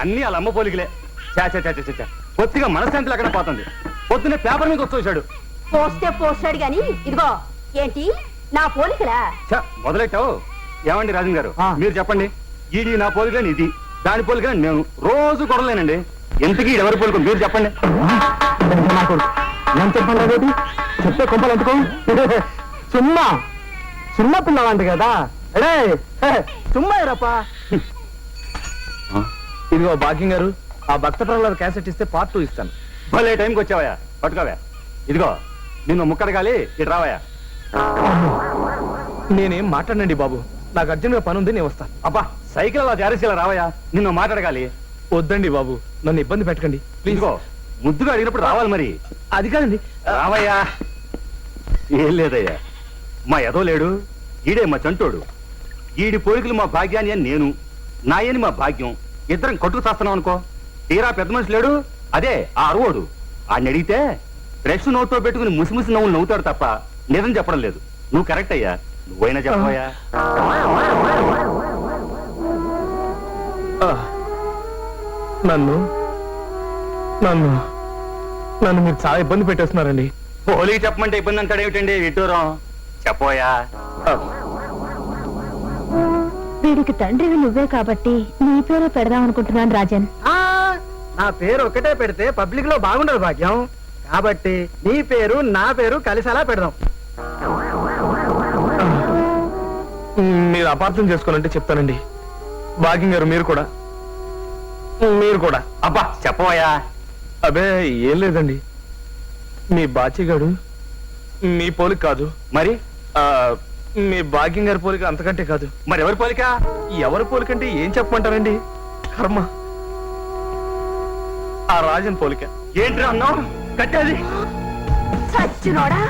అన్ని వాళ్ళ అమ్మ పోలికలే. చా కొద్దిగా మనశ్శాంతి లేకుండా పోతుంది. పొద్దున్నే పేపర్ మీద వచ్చేసాడు. పోస్తాడు గాని ఇదిగో ఏంటి నా పోలికలా? మొదలెట్టావు. ఏమండి రాజన్ గారు, మీరు చెప్పండి. ఇది నా పోలికని, ఇది దాని పోలికని. నేను రోజు కొడలేనండి. ఎంతకీ ఎవరి పోలిక మీరు చెప్పండి. నేను చెప్పండి, చెప్తే కొంపలు ఎందుకు? సుమ్మా పిల్లవాంటి కదా. సుమ్మా రప్పా. ఇదిగో భాగ్యం గారు, ఆ భక్త ప్రహ్లాద క్యాసెట్ ఇస్తే పార్ట్ 2 ఇస్తాను. భలే టైంకి వచ్చావయ్యా, పట్టుకోవా. ఇదిగో నిన్ను ముక్కడగాలి, ఇటు రావయ్యా. నేనేం మాట్లాడండి బాబు, నాకు అర్జెంట్గా పని ఉంది, నేను వస్తాను. అబ్బా, సైకిల్ అలా జారేసేలా రావయ్యా. నిన్ను మాట్లాడగాలి. వద్దండి బాబు, నన్ను ఇబ్బంది పెట్టకండి ప్లీజ్. ముద్దుగా అడిగినప్పుడు రావాలి మరి. అది కాదండి. రావయ్యా. ఏం లేదయ్యా, మా ఎదో లేడు, ఈడే మా చంటోడు. ఈడి పోలికలు మా భాగ్యాన్ని అని నేను, నాయని మా భాగ్యం. ఇద్దరం కొట్టుకు చేస్తున్నాం అనుకో. తీరా పెద్ద మనిషి లేడు, అదే ఆ అరువోడు. ఆడిని అడిగితే బ్రష్ నోట్లో పెట్టుకుని ముసిముసి నవ్వులు నవ్వుతాడు తప్ప నిజం చెప్పడం లేదు. నువ్వు కరెక్ట్ అయ్యా, నువ్వైనా చెప్పవయ్యా. నన్ను నన్ను నన్ను మీరు చాలా ఇబ్బంది పెట్టేస్తున్నారండి. పోలీకి చెప్పమంటే ఇబ్బంది అంటాడు ఏమిటండి విడ్డూరం? చెప్పోయా. వీడికి తండ్రివి నువ్వే కాబట్టి నీ పేరే పెడదాం అనుకుంటున్నాను రాజన్. నా పేరు ఒకటే పెడితే పబ్లిక్ లో బాగుండదు భాగ్యం, కాబట్టి నీ పేరు నా పేరు కలిసి అలా పెడదాం. మీరు అపార్థం చేసుకోవాలంటే చెప్తానండి. భాగ్యం గారు మీరు కూడా. అబ్బా చెప్పవయ్యా. అబే ఏం లేదండి, మీ బాచిగాడు మీ పోలిక కాదు. మరి మీ భాగ్యం గారి పోలిక అంతకంటే కాదు. మరి ఎవరి పోలిక? ఎవరి పోలికంటే ఏం చెప్పమంటారండి? కర్మ, ఆ రాజన్ పోలిక. ఏంటి అన్నావు? కట్టేది సచ్చినోడా.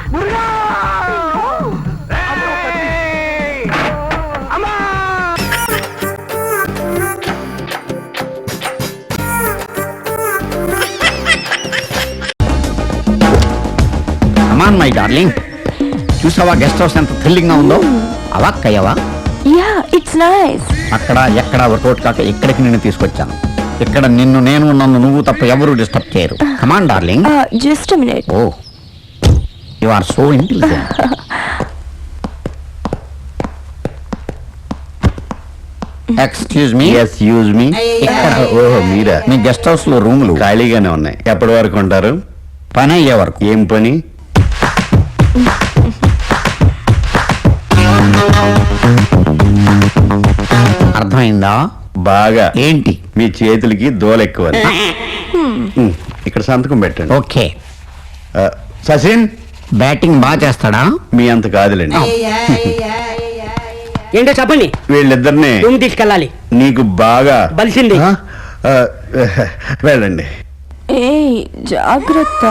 మై డార్లింగ్, చూసావా గెస్ట్ హౌస్ ఎంత థ్రిల్లింగ్ గా ఉందో? అవాక్కయ్యవా? Ya, it's nice. అక్కడ ఎక్కడ వర్కౌట్ కాక ఇక్కడికి నిన్ను తీసుకొచ్చాను. ఇక్కడ నన్ను నువ్వు తప్ప ఎవరు డిస్టర్బ్ చేయరు. Come on darling. Just a minute. Oh, you are so intelligent. Excuse me. Use me. ఓహో మీరా? మీ గెస్ట్ హౌస్ లో రూములు ఖాళీగానే ఉన్నాయి. ఎప్పటి వరకు ఉంటారు? పని అయ్యే వరకు. ఏం పని? అర్థమైందా? బాగా. ఏంటి? మీ చేతులకి దోలెక్కువ. ఇక్కడ సంతకం పెట్టండి. ఓకే. సచిన్ బ్యాటింగ్ బాగా చేస్తాడా? మీ అంత కాదులేండి. ఏంటో చెప్పండి. వీళ్ళిద్దరిని రూమ్ తీసుకెళ్ళాలి. నీకు బాగా బలిసింది. వెళ్ళండి. ఏయ్ జాగ్రత్త.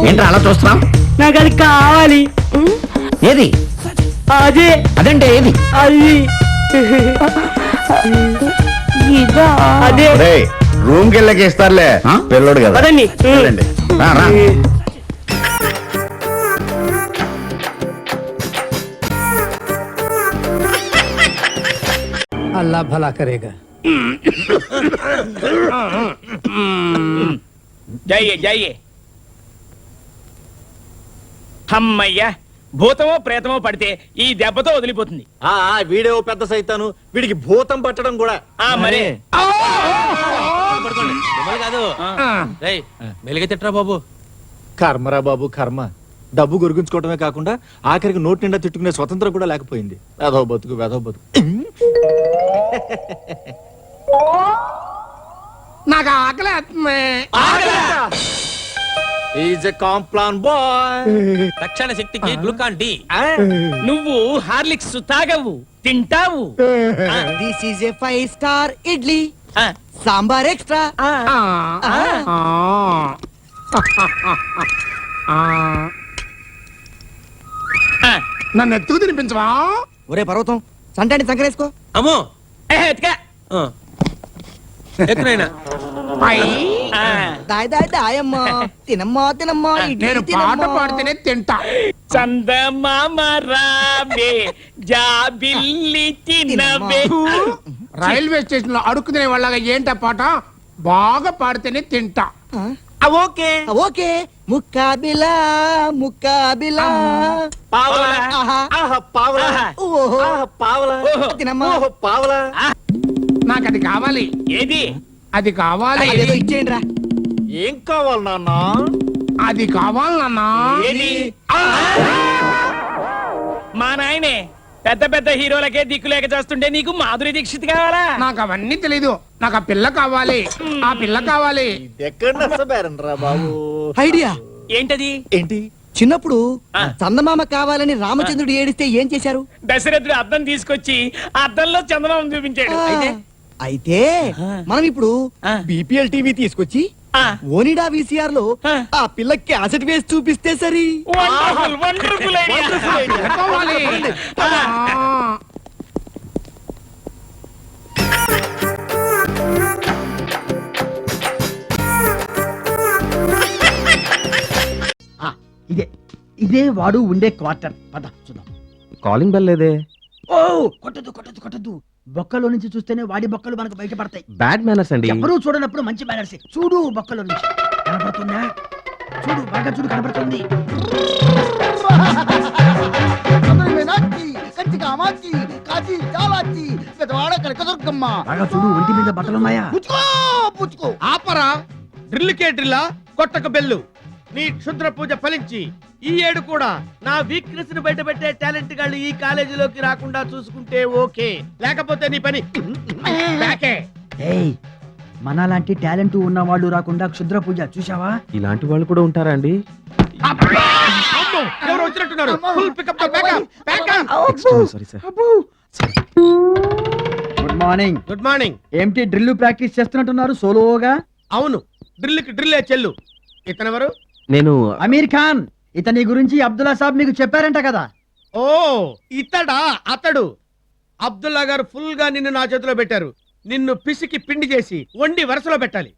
ఏంట్రా అలా చూస్తున్నావు? నాకు అది కావాలి. ఏది? అదే. అదంటే ఏది? అది ఇదా? అదే. రూమ్ కి వెళ్ళకి ఇస్తారులే, పిల్లడు కదా. పదండి. వెళ్ళండి. अल्लाह भला करेगा. जाइए जाइए. అమ్మయ్యా, భూతమో ప్రేతమో పడితే ఈ దెబ్బతో వదిలిపోతుంది. వీడే పెద్ద సైతాను, వీడికి భూతం పట్టడం కూడా. మరి కాదు మెలిగే తిట్రా బాబు. కర్మరా బాబు కర్మ. డబ్బు గురిగించుకోవడమే కాకుండా ఆఖరికి నోటి నిండా తిట్టుకునే స్వతంత్రం కూడా లేకపోయింది. వెధవ బతుకు. నాకు ఆకలి. రక్షణ శక్తికి గ్లూకాన్ డి. నువ్వు హార్లిక్స్ తాగవు, తింటావు. This is a 5 star idli, sambar extra. నన్ను ఎత్తుకు తినిపించవా? ఒరే పర్వతం, సంటాన్ని సంకరేసుకో. అమ్మో ఎత్తుకా. ఎక్కడైనా దాయ్ దాయ్ దాయమ్మా తినమ్మా తినమ్మా ఇడ్లీ నేను పాట తినమ్మా. పాడితేనే తింటా. చందమామ రావే జాబిల్లి తినవే. రైల్వే స్టేషన్ లో అడుగు తినే వాళ్ళగా ఏంటా పాట? బాగా పాడితేనే తింటా. ఓకే ఓకే ముక్కాబిలా ముక్కాబిలా పావలా. ఆహా. ఆహా. ఓహో ఓహో. తినమ్మా నాకు అది కావాలి, ఏది అది కావాలి, అదేదో ఇచ్చేయండి రా. ఏం కావాలి నాన్న? అది కావాలి నాన్న. ఏది మా నాయనే పెద్ద పెద్ద హీరోలకే దిక్కులేక చేస్తుంటే నీకు మాధురి దీక్షిత్ కావాలా? నాకు అవన్నీ తెలీదు, నాకు ఆ పిల్ల కావాలి, ఆ పిల్ల కావాలి. ఎక్కడ నష్టపోయారనరా బాబు? ఐడియా ఏంటది? ఏంటి? చిన్నప్పుడు ఆ. చందమామ కావాలని రామచంద్రుడు ఏడిస్తే ఏం చేశారు? దశరథుడు అద్దం తీసుకొచ్చి ఆ అద్దంలో చందమామ చూపించాడు. అయితే అయితే మనం ఇప్పుడు ఆ. బీపీఎల్ టీవీ తీసుకొచ్చి ఆ. ఓనిడా VCR లో ఆ. ఆ పిల్లకి క్యాసెట్ వేసి చూపిస్తే సరి. Wonderful wonderful idea. కావాలి. ఆ. ఇదే వాడు ఉండే క్వార్టర్. పద చూద్దాం. కాలింగ్ బెల్ లేదే. ఓ కొట్టదు కొట్టదు కొట్టదు. బొక్కలో నుంచి చూస్తేనే వాడి బొక్కలు మనకు బయటపడతాయి. బ్యాడ్ మేనర్స్ అండి. ఎవరూ చూడనప్పుడు మంచి మేనర్స్. చూడు బొక్కలో నుంచి కనపడుతుందా? చూడు బాగా చూడు కనపడుతుంది. బాగా చూడు ఒంటి మీద బట్టలున్నాయా? ఆపరా, డ్రిల్కే డ్రిల్లా, కొట్టక బెల్లు. నీ క్షుద్ర పూజ ఫలించి ఈ ఏడు కూడా నా వీక్నెస్ ని బయట పెట్టే టాలెంట్ గాళ్ళు ఈ కాలేజీలోకి రాకుండా చూసుకుంటే ఓకే, లేకపోతే నీ పని బ్యాకే. ఏయ్ మనలాంటి టాలెంట్ ఉన్న వాళ్ళు రాకుండా క్షుద్ర పూజ చూసావా? ఇలాంటి వాళ్ళు కూడా ఉంటారా అండి? అమ్మో, ఎవరు వచ్చినట్టున్నారు. ఫుల్ పికప్ తో backup backup. Sorry sir. Good morning. Good morning. ఏంటి డ్రిల్ ప్రాక్టీస్ చేస్తున్నట్టున్నారు సోలోగా? అవును, డ్రిల్కి డ్రిల్లే చెల్లు. ఇతనెవరు? నేను అమీర్ ఖాన్. ఇతని గురించి అబ్దుల్లా సాబ్ మీకు చెప్పారంట కదా? ఓ ఇతడా? అతడు అబ్దుల్లా గారు ఫుల్ గా నిన్ను నా చేతిలో పెట్టారు. నిన్ను పిసికి పిండి చేసి వండి వరుసలో పెట్టాలి.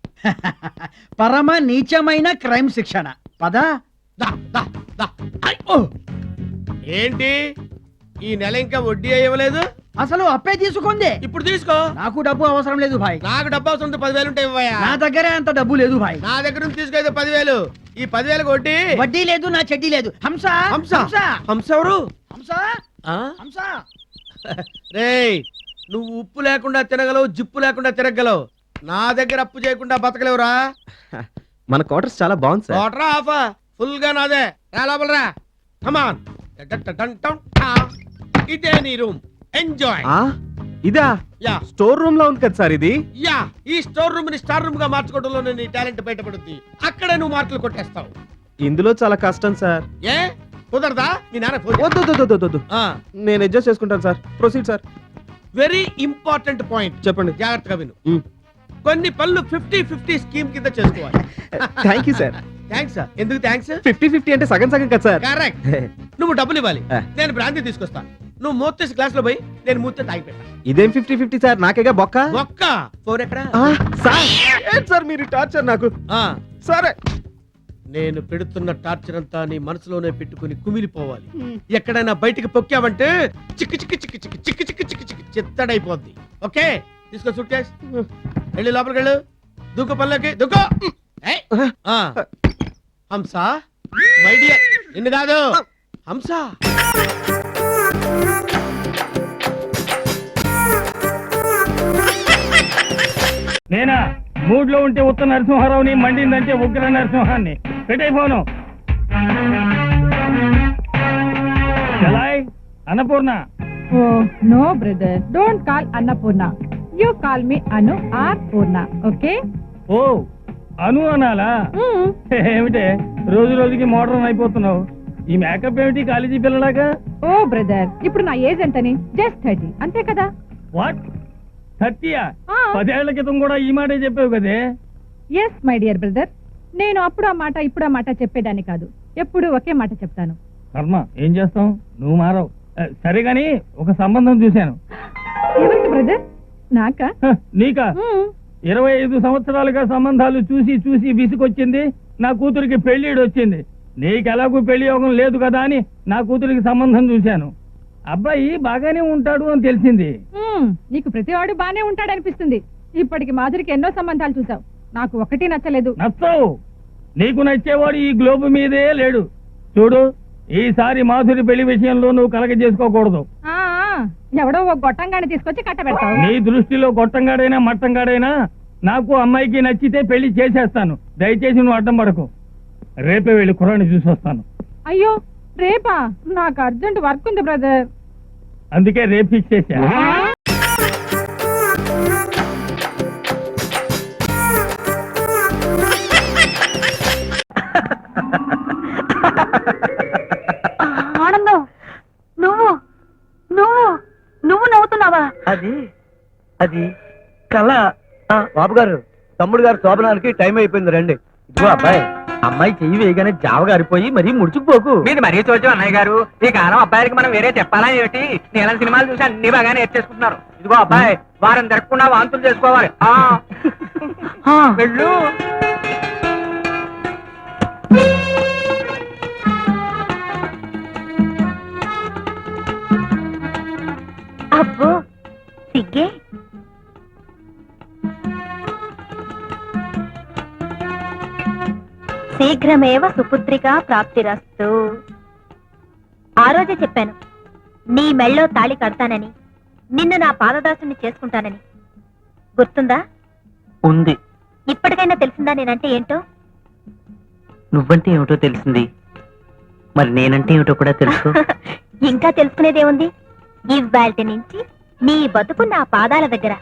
పరమ నీచమైన క్రైమ్ శిక్షణ. పదా దా, దా, దా. ఐ, ఓ. ఏంటి ఈ నెల ఇంకా వడ్డీ ఇవ్వలేదు? అసలు అప్పే తీసుకుంది. ఇప్పుడు తీసుకో. నాకు డబ్బు అవసరం లేదు భాయ్. నాకు డబ్బు అవసరం 10,000 ఉంటే ఇవ్వయా. నా దగ్గరే అంత డబ్బు లేదు భాయ్. నా దగ్గర నుంచి తీసుకో 10,000. ఈ 10,000 వడ్డీ. వడ్డీ లేదు, నా చెడ్డీ లేదు. హంస హంస హంస ఎవరు? హంస ఆ? హంస. రేయ్, నువ్వు ఉప్పు లేకుండా తినగలవు, జిప్పు లేకుండా తిరగలవు. నా దగ్గర అప్పు చేయకుండా బతకలేవురా. మన క్వార్టర్స్ చాలా బాగుంది సార్. వాటరా ఆఫా ఫుల్ గా నాదే. రా లోపలరా. కమాన్. ఇదే నీ రూమ్. ఎంజాయ్. ఇదా యా స్టోర్ రూమ్ లో ఉంది కదా సార్ ఇది? యా ఈ స్టోర్ రూమ్ ని స్టార్ రూమ్ గా మార్చుకోవడంలో నీ టాలెంట్ బయటపడుద్ది. అక్కడే నువ్వు మార్కులు కొట్టేస్తావు. ఇందులో చాలా కష్టం సార్. ఏ కుదరదా? మీ నాన్న ఫోన్ వద్దు నేను అడ్జస్ట్ చేసుకుంటాను sir. Proceed sir. Very important point. చెప్పండి. జాగ్రత్తగా విను. మ్. కొన్ని పనులు 50-50 స్కీమ్ కింద చేసుకోవాలి. Thank you sir. థ్యాంక్స్. ఎందుకు థ్యాంక్స్? 50-50 అంటే సగం సగం కదా సార్. కరెక్ట్. నువ్వు డబ్బులు ఇవ్వాలి, ఆ. నేను బ్రాంతి తీసుకొస్తాను. నువ్వు మూతేసి గ్లాస్ లో పోయి నేను మూతే తాగి పెట్టా. ఇదేం 50-50 సార్? నాకేగా బొక్క. ఒక్క ఫోన్ ఎక్కడ? సార్ ఏంటి సార్ మీరు టార్చర్ నాకు? ఆ, సరే నేను పెడుతున్న టార్చర్ అంతా నీ మనసులోనే పెట్టుకుని కుమిలిపోవాలి. ఎక్కడైనా బయటికి పొక్కావంటే చిక్కి చిక్కి చిక్కి చిక్కి చిక్కి చిక్కి చిక్కి చిక్కి చిత్తడైపోద్ది. ఓకే తీసుకో సూట్ కేస్. వెళ్ళి లోపలికి వెళ్ళు. దూకు పల్లకి దూకో. ఏయ్. ఆ. హంస మై డియర్. నిన్ను కాదు హంస. నేనా మూడ్ లో ఉంటే ఉత్త నరసింహారావుని, మండిందంటే ఉగ్ర నరసింహాన్ని. పెట్టే ఫోను. చలాయ్ Annapurna. Oh, no, brother. Don't call Annapurna. You call me Anu or Purna, okay? ఓ అను అనాలా? ఏమిటే రోజు రోజుకి మోడర్న్ అయిపోతున్నావు. ఈ మేకప్ ఏమిటి కాలేజీ పిల్లలాగా? Oh, brother. ఇప్పుడు నా ఏజ్ ఎంతని? జస్ట్ 30. అంతే కదా? వాట్ 30యా? ఆ. 10 ఏళ్ల క్రితం కూడా ఈ మాటే చెప్పావు కదే. Yes my dear brother. నేను అప్పుడు ఆ మాట ఇప్పుడు ఆ మాట చెప్పేదాన్ని కాదు. ఎప్పుడు ఒకే మాట చెప్తాను. కర్మ ఏం చేస్తాం, నువ్వు మారవు. సరే గాని ఒక సంబంధం చూశాను. ఎవరికి బ్రదర్? నాకా? నీకా? 25 సంవత్సరాలుగా సంబంధాలు చూసి చూసి విసుకొచ్చింది. నా కూతురికి పెళ్లిడు వచ్చింది. నీకెలాగూ పెళ్లి యోగం లేదు కదా అని నా కూతురికి సంబంధం చూశాను. అబ్బాయి బాగానే ఉంటాడు అని తెలిసింది. నీకు ప్రతివాడు బానే ఉంటాడనిపిస్తుంది. ఇప్పటికి మాధురికి ఎన్నో సంబంధాలు చూసావు, నాకు ఒకటి నచ్చలేదు. నచ్చవు. నీకు నచ్చేవాడు ఈ గ్లోబ్ మీదే లేడు. చూడు, ఈసారి మాధురి పెళ్లి విషయంలో నువ్వు కలగ చేసుకోకూడదు. ఆ, ఎవడో ఒక గొట్టంగాని తీసుకొచ్చి కట్టబెడతావు. నీ దృష్టిలో గొట్టంగాడైనా మట్టంగాడైనా నాకు అమ్మాయికి నచ్చితే పెళ్లి చేసేస్తాను. దయచేసి నువ్వు అడ్డం పడకు. రేపే వెళ్ళి కుర్రాన్ని చూసి వస్తాను. అయ్యో రేపా? నాకు అర్జెంట్ వర్క్ ఉంది బ్రదర్. అందుకే రేపు ఫిక్స్ చేశా. ఆనందం, నువ్వు నువ్వు నువ్వు నవ్వుతున్నావా? అది కళ. బాబు గారు, తమ్ముడు గారు శోభనానికి టైం అయిపోయింది, రండి. ఇదిగో అబ్బాయి, అమ్మాయి చెయ్యి వేయగానే జావ గారిపోయి మరీ ముడుచుకుపోకు. మీది మరీ చూచు అన్నయ్య గారు. ఈ కాలం అబ్బాయిలకి మనం వేరే చెప్పాలా ఏమిటి? నేను సినిమాలు చూసి అన్ని బాగా నేర్చేసుకుంటున్నారు. ఇదిగో అబ్బాయి, వారం జరగకుండా వాంతులు చేసుకోవాలి. వెళ్ళు. అబ్బో సిగ్గే. శీఘ్రమేవ సుపుత్రికా ప్రాప్తిరస్తు. ఆ రోజే చెప్పాను, నీ మెళ్ళో తాళి కడతానని, నిన్ను నా పాదదాసుని చేసుకుంటానని. గుర్తుందా? ఉంది. ఇప్పటికైనా తెలిసిందా నేనంటే ఏంటో? నువ్వంటే ఏమిటో తెలిసింది, మరి నేనంటే ఏమిటో కూడా తెలుసు. ఇంకా తెలుసుకునేదేముంది? ఇవాల్టి నుంచి నీ బతుకు నా పాదాల దగ్గర.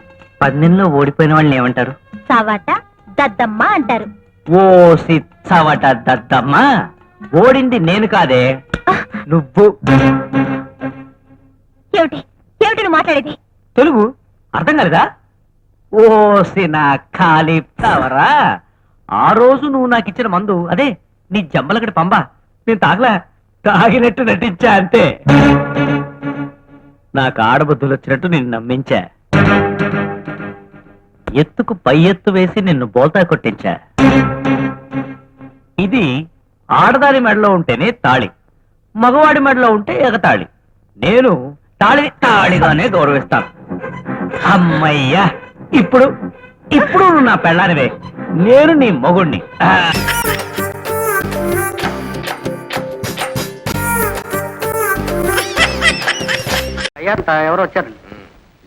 పందెంలో ఓడిపోయిన వాళ్ళని ఏమంటారు? సావాట దద్దమ్మ అంటారు. ఓ సిచ్చవట దద్దమ్మ. ఓడింది నేను కాదే, నువ్వు. ఏమిటి ఏమిటి నువ్వు మాట్లాడేది? తెలుగు అర్థం కాలేదా? ఓసి నా ఖాళీ తవరా. ఆ రోజు నువ్వు నాకు ఇచ్చిన మందు, అదే నీ జమ్మలకడి పంబ, నేను తాగినట్టు నటించా అంతే. నాకు ఆడబుద్ధులు వచ్చినట్టు నిన్ను నమ్మించా. ఎత్తుకు పై ఎత్తు వేసి నిన్ను బోల్తా కొట్టించా. ఇది ఆడదారి మెడలో ఉంటేనే తాళి, మగవాడి మెడలో ఉంటే ఎగతాళి. నేను తాళిని తాళిగానే గౌరవిస్తాను. అమ్మయ్యా, ఇప్పుడు ఇప్పుడు నువ్వు నా పెళ్ళానివే, నేను నీ మొగుణ్ణి. అయ్యా ఎవరు వచ్చారు?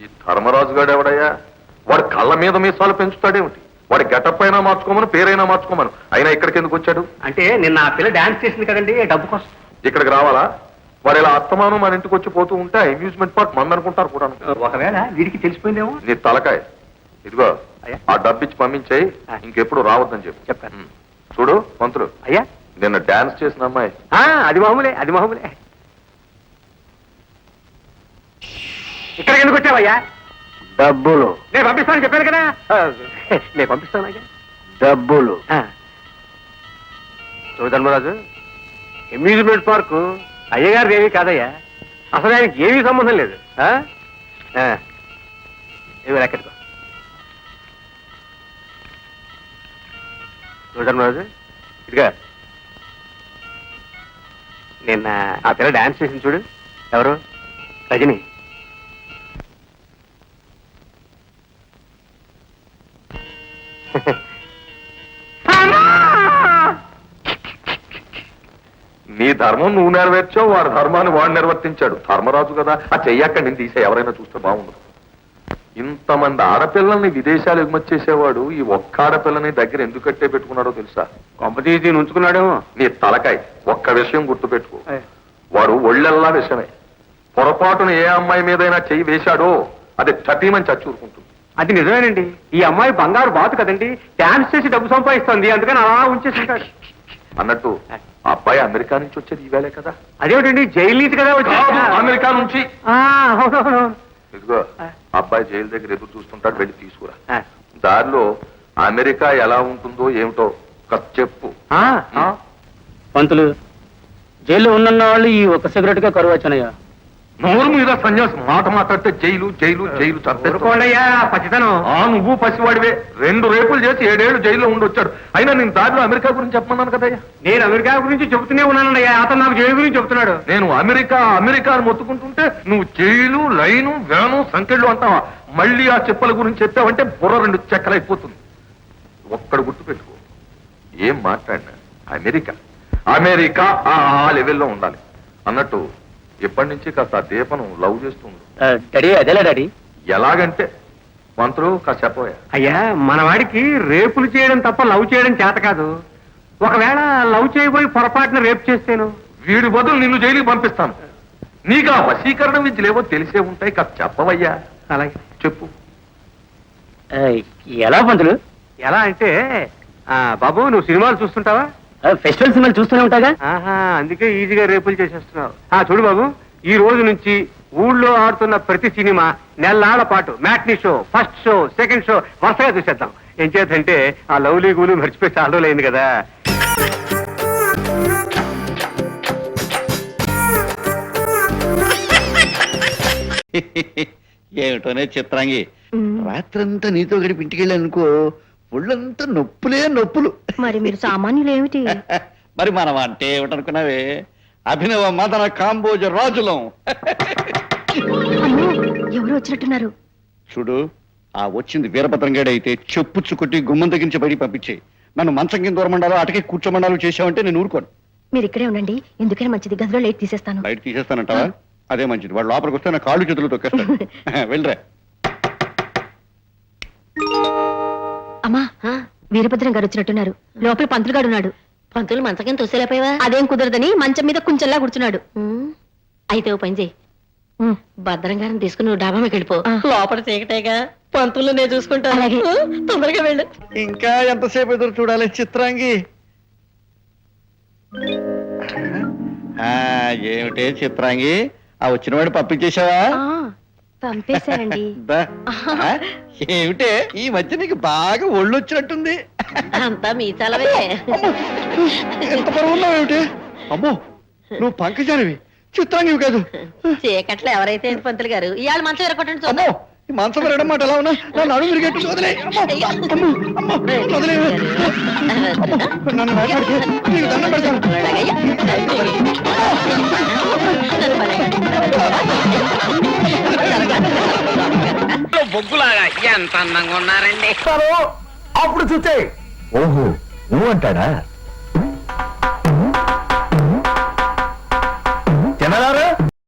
ఈ ధర్మరాజు గారు ఎవడయ్యా? వాడు కళ్ళ మీద మీసాలు పెంచుతాడేమిటి? వాడి గెటప్ అయినా మార్చుకోమను, పేరైనా మార్చుకోమను. అయినా ఇక్కడికి ఎందుకు వచ్చాడు? అంటే నిన్న ఆ పిల్ల డాన్స్ చేసింది కదండి, డబ్బు కోసం. ఇక్కడికి రావాలా? వాడు ఇలా అత్తమానం మన ఇంటికి వచ్చి పోతూ ఉంటే అమ్యూజ్మెంట్ పార్క్ మంది అనుకుంటారు కూడా. ఒకవేళ వీడికి తెలిసిపోయిందేమో. నీ తలకాయ. ఇదిగో ఆ డబ్బిచ్చి పంపించేయి, ఇంకెప్పుడు రావద్దని చెప్పి చెప్పాను. చూడు మంత్రులు, అయ్యా నిన్న డాన్స్ చేసిన అమ్మాయి. అది మామూలే, అది మామూలే. ఇక్కడికి ఎందుకు వచ్చావయ్యా? డబ్బులు నేను పంపిస్తానని చెప్పాను కదా. నేను పంపిస్తాను. డబ్బులు. ధర్మరాజు, అమ్యూజ్మెంట్ పార్కు అయ్యగారు ఏమీ కాదయ్యా. అసలు ఆయనకి ఏమీ సంబంధం లేదు. ఏమి ఎక్కడికో ధర్మరాజు, ఇదిగా నిన్న ఆ పిల్ల డాన్స్ చేసింది చూడు. ఎవరు? రజని. నీ ధర్మం నువ్వు నెరవేర్చావు, వాడి ధర్మాన్ని వాడు నిర్వర్తించాడు. ధర్మరాజు కదా, ఆ చెయ్యక్క నేను తీసే ఎవరైనా చూస్తే బాగుండదు. ఇంతమంది ఆడపిల్లల్ని విదేశాలు ఎగుమతి చేసేవాడు ఈ ఒక్క ఆడపిల్లని దగ్గర ఎందుకు కట్టే పెట్టుకున్నాడో తెలుసా? కొంపతీసి ఉంచుకున్నాడేమో. నీ తలకాయ. ఒక్క విషయం గుర్తు పెట్టుకో, వాడు ఒళ్ళెల్లా విషమే. పొరపాటున ఏ అమ్మాయి మీదైనా చెయ్యి వేశాడో అది చటీమని చచ్చూరుకుంటుంది. అది నిజమేనండి. ఈ అమ్మాయి బంగారు బాతు కదండి, డాన్స్ చేసి డబ్బు సంపాదిస్తుంది, అందుకని అలా ఉంచేసుకుంటాడు. అన్నట్టు ఆ అబ్బాయి అమెరికా నుంచి వచ్చేది ఈవేళే కదా? అదేమిటండి, జైలు నుంచి కదా వచ్చి. అమెరికా నుంచి. అవునవును. ఇదిగో అబ్బాయి జైలు దగ్గర ఎదురు చూస్తుంటాడు, వెళ్ళి తీసుకురా. దారిలో అమెరికా ఎలా ఉంటుందో ఏమిటో చెప్పు. పంతులు, జైల్లో ఉన్న వాళ్ళు ఈ ఒక సిగరెట్ గా కరువు వచ్చానయ్యా. నోరు మీద సన్యాసి మాట మాట్లాడితే జైలు జైలు జైలు ఊరుకోండయ్యా పచ్చితనం. నువ్వు పసివాడివే 2 రేపులు చేసి 7 ఏళ్ళు జైల్లో ఉండొచ్చాడు. అయినా నేను దారిలో అమెరికా గురించి చెప్పమన్నాను కదయ్యా. నేను అమెరికా గురించి చెబుతూనే ఉన్నానండి, అతను నాకు జైలు గురించి చెప్తున్నాడు. నేను అమెరికా అమెరికా అని మొత్తుకుంటుంటే నువ్వు జైలు లైను వేను సంకెళ్ళు అంటావా? మళ్ళీ ఆ చెప్పల గురించి చెప్పావంటే బుర్ర 2 చెక్కలైపోతుంది. ఒక్కడ గుర్తు పెట్టుకో, ఏం మాట్లాడినా అమెరికా అమెరికా ఆ లెవెల్లో ఉండాలి అన్నట్టు. ఎప్పటి నుంచి కాస్త ఆ దీపను లవ్ చేస్తుంది. డాడీ అదేలా డాడీ? ఎలాగంటే మంత్రులు కాస్త చెప్పబోయా. అయ్యా మనవాడికి రేపులు చేయడం తప్ప లవ్ చేయడం చేత కాదు. ఒకవేళ లవ్ చేయబోయి పొరపాటున రేపు చేస్తేను వీడి బదులు నిన్ను జైలుకి పంపిస్తాను. నీకు ఆ వశీకరణ విద్యలేవో తెలిసే ఉంటాయి, కాస్త చెప్పవయ్యా. అలాగే చెప్పు. ఎలా పంతులు? ఎలా అంటే బాబు నువ్వు సినిమాలు చూస్తుంటావా? ఫెస్టివల్ సినిమాలు చూస్తూనే ఉంటాగా. అందుకే ఈజీగా రేపులు చేసేస్తున్నావు. చూడు బాబు, ఈ రోజు నుంచి ఊళ్ళో ఆడుతున్న ప్రతి సినిమా నెలల పాటు matinee show, first show, second show వరుసగా చూసేద్దాం. ఏం చేద్దంటే ఆ లవ్లీ గూలు మర్చిపోయి చాలా రోజులైంది కదా. ఏమిటోనే చిత్రాంగి, రాత్రంతా నీతో గడిపి ఇంటికి వెళ్ళానుకో ఒళ్ళంతా నొప్పులే నొప్పులు. మరి మీరు సామాన్యులు ఏమిటి? మరి మనం అంటే ఏమిటనుకున్నావే, అభినవ మదన కాంబోజ రాజులం. అమ్మో, ఎవరు వచ్చినట్టున్నారు? చూడు, ఆ వచ్చింది వీరభద్రంగాడు అయితే చెప్పుచ్చుకుట్టి గుమ్మం తగ్గించి బయటికి పంపించే. నన్ను మంచం కింద దూరమండాలో అటకే కూర్చోమండాలో చేసావంటే నేను ఊరుకోను. మీరు ఇక్కడే ఉండండి, ఎందుకైనా మంచిది. గదిలో లైట్ తీసేస్తాను. బయట తీసేస్తానంటావా? అదే మంచిది. వాడు లోపలికి వస్తే నా కాళ్ళు చేతులు తొక్కేస్తాను. వెళ్ళరా. అమ్మా, వీరభద్రం గారు వచ్చినట్టున్నారు. లోపల పంతులు గారు ఉన్నాడు. పంతులు మంచం తోసేలేపోయావా? అదేం కుదరదని మంచం మీద కొంచెంలా కూర్చున్నాడు. అయితే ఓ పని చేయి, భద్రం గారిని తీసుకుని నువ్వు డాబా మీకు వెళ్ళిపో. లోపల చీకటేగా, పంతులు నేను చూసుకుంటా. తొందరగా వెళ్ళు. ఇంకా ఎంతసేపు ఎదురు చూడాలి చిత్రాంగి? ఏమిటే చిత్రాంగి, ఆ వచ్చినవాడు పంపించేశావా? పంపేశారండి. ఏమిటే ఈ మధ్య నీకు బాగా ఒళ్ళు వచ్చినట్టుంది. అంతా మీ చలవే. ఎంత పరువు ఉన్నావు ఏమిటి? అమ్మో, నువ్వు పంకజానివి, చిత్రాంగివి కాదు. చీకట్లో ఎవరైతే పంతులు గారు ఇవాళ మంచం ఎరగొట్టండి. అమ్మో, ఈ మంచం విరగడం మాట ఎలా ఉన్నా నన్ను అడుగు విరిగేట్టు వదిలే. నన్ను భయపడితే నీకు దండం పెడతాను. బొగ్గులాగా ఎంత అందంగా ఉన్నారండి. అప్పుడు చూచే. ఓహో, నువ్వు అంటాడా?